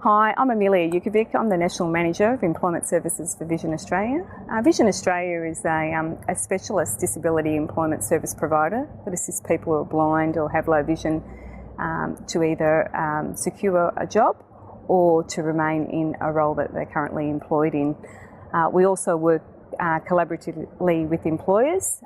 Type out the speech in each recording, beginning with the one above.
Hi, I'm Amelia Ukovic. I'm the National Manager of Employment Services for Vision Australia. Vision Australia is a specialist disability employment service provider that assists people who are blind or have low vision to either secure a job or to remain in a role that they're currently employed in. We also work collaboratively with employers,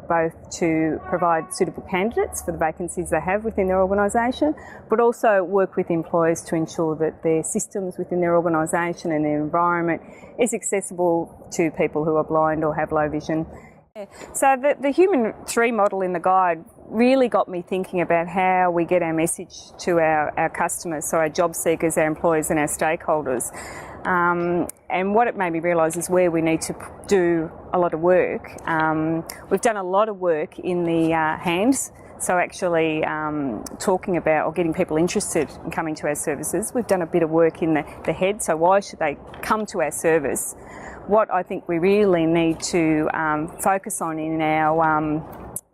both to provide suitable candidates for the vacancies they have within their organisation, but also work with employers to ensure that their systems within their organisation and their environment is accessible to people who are blind or have low vision. So the HumanThree model in the guide really got me thinking about how we get our message to our customers, so our job seekers, our employers and our stakeholders. And what it made me realise is where we need to do a lot of work. We've done a lot of work in the hands, so actually talking about or getting people interested in coming to our services. We've done a bit of work in the head, so why should they come to our service? What I think we really need to focus on in our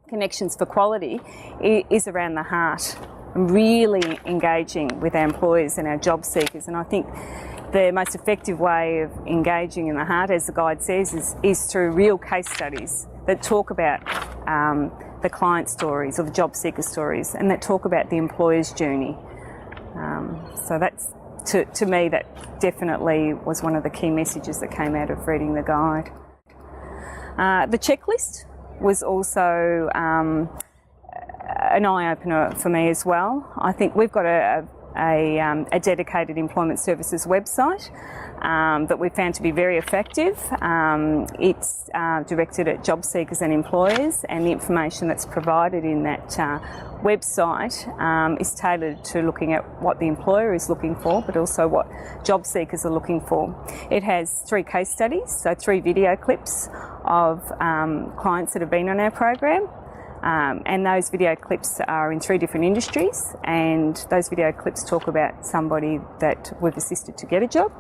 connections for quality is around the heart, and really engaging with our employers and our job seekers. And I think the most effective way of engaging in the heart, as the guide says, is through real case studies that talk about the client stories or the job seeker stories, and that talk about the employer's journey. So that's, to me, that definitely was one of the key messages that came out of reading the guide. The checklist was also an eye-opener for me as well. I think we've got a dedicated employment services website that we found to be very effective. It's directed at job seekers and employers, and the information that's provided in that website is tailored to looking at what the employer is looking for, but also what job seekers are looking for. It has 3 case studies, so 3 video clips of clients that have been on our program. And those video clips are in 3 different industries, and those video clips talk about somebody that we've assisted to get a job,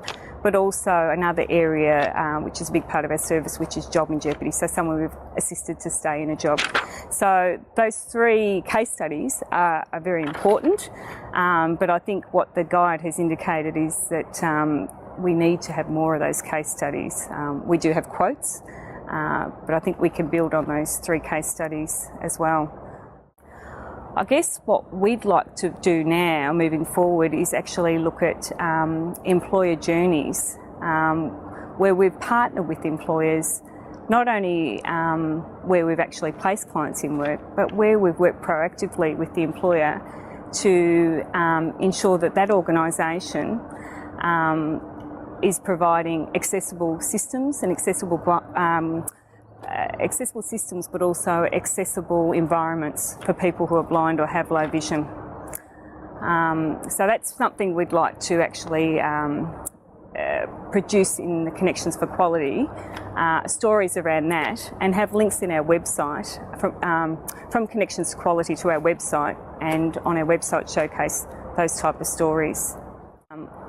but also another area which is a big part of our service, which is job in jeopardy, so someone we've assisted to stay in a job. So those 3 case studies are very important, but I think what the guide has indicated is that we need to have more of those case studies. We do have quotes, but I think we can build on those 3 case studies as well. I guess what we'd like to do now, moving forward, is actually look at employer journeys, where we've partnered with employers, not only where we've actually placed clients in work, but where we've worked proactively with the employer to ensure that that organisation is providing accessible systems and accessible systems, but also accessible environments for people who are blind or have low vision. So that's something we'd like to actually produce in the Connections for Quality, stories around that, and have links in our website from Connections for Quality to our website, and on our website showcase those type of stories.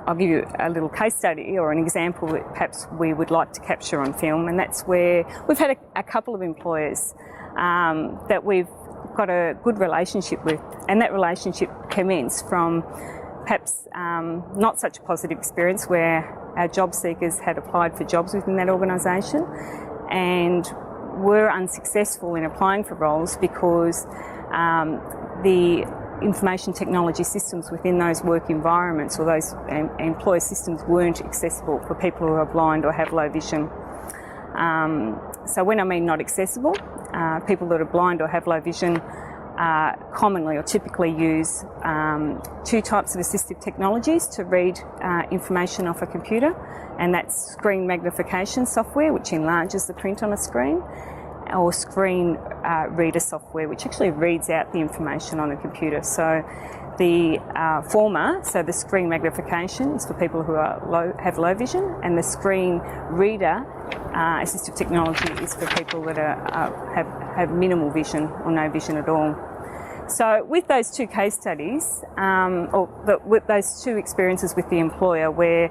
I'll give you a little case study or an example that perhaps we would like to capture on film, and that's where we've had a couple of employers that we've got a good relationship with, and that relationship commenced from perhaps not such a positive experience where our job seekers had applied for jobs within that organisation and were unsuccessful in applying for roles because the information technology systems within those work environments or those employer systems weren't accessible for people who are blind or have low vision. So when I mean not accessible, people that are blind or have low vision commonly or typically use 2 types of assistive technologies to read information off a computer, and that's screen magnification software, which enlarges the print on a screen, or screen reader software, which actually reads out the information on a computer. So the former, so the screen magnification, is for people who have low vision, and the screen reader assistive technology is for people that have minimal vision or no vision at all. So with those 2 case studies, with those 2 experiences with the employer where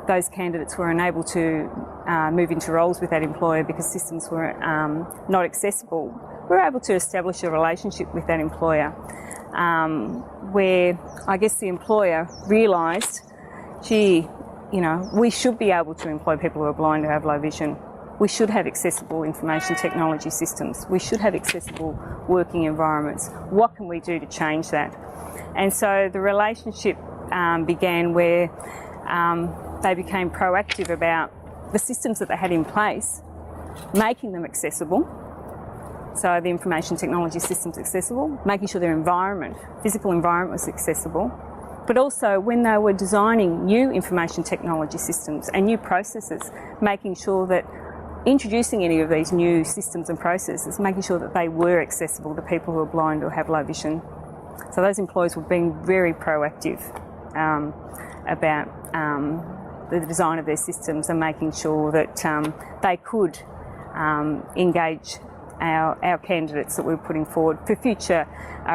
those candidates were unable to move into roles with that employer because systems were not accessible, we were able to establish a relationship with that employer. where I guess the employer realised, gee, you know, we should be able to employ people who are blind or have low vision. We should have accessible information technology systems. We should have accessible working environments. What can we do to change that? And so the relationship began where they became proactive about the systems that they had in place, making them accessible. So the information technology systems accessible, making sure their environment, physical environment was accessible, but also when they were designing new information technology systems and new processes, making sure that introducing any of these new systems and processes, making sure that they were accessible to people who are blind or have low vision. So those employees were being very proactive about the design of their systems and making sure that they could engage our candidates that we were putting forward for future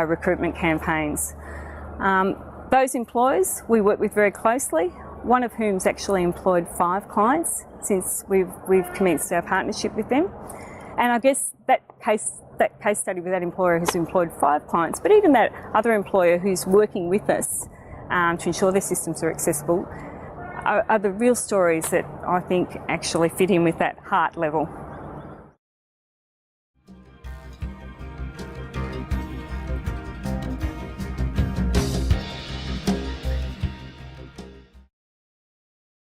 recruitment campaigns. Those employers we work with very closely, one of whom's actually employed 5 clients since we've commenced our partnership with them. And I guess that case study with that employer has employed 5 clients, but even that other employer who's working with us to ensure their systems are accessible are the real stories that I think actually fit in with that heart level.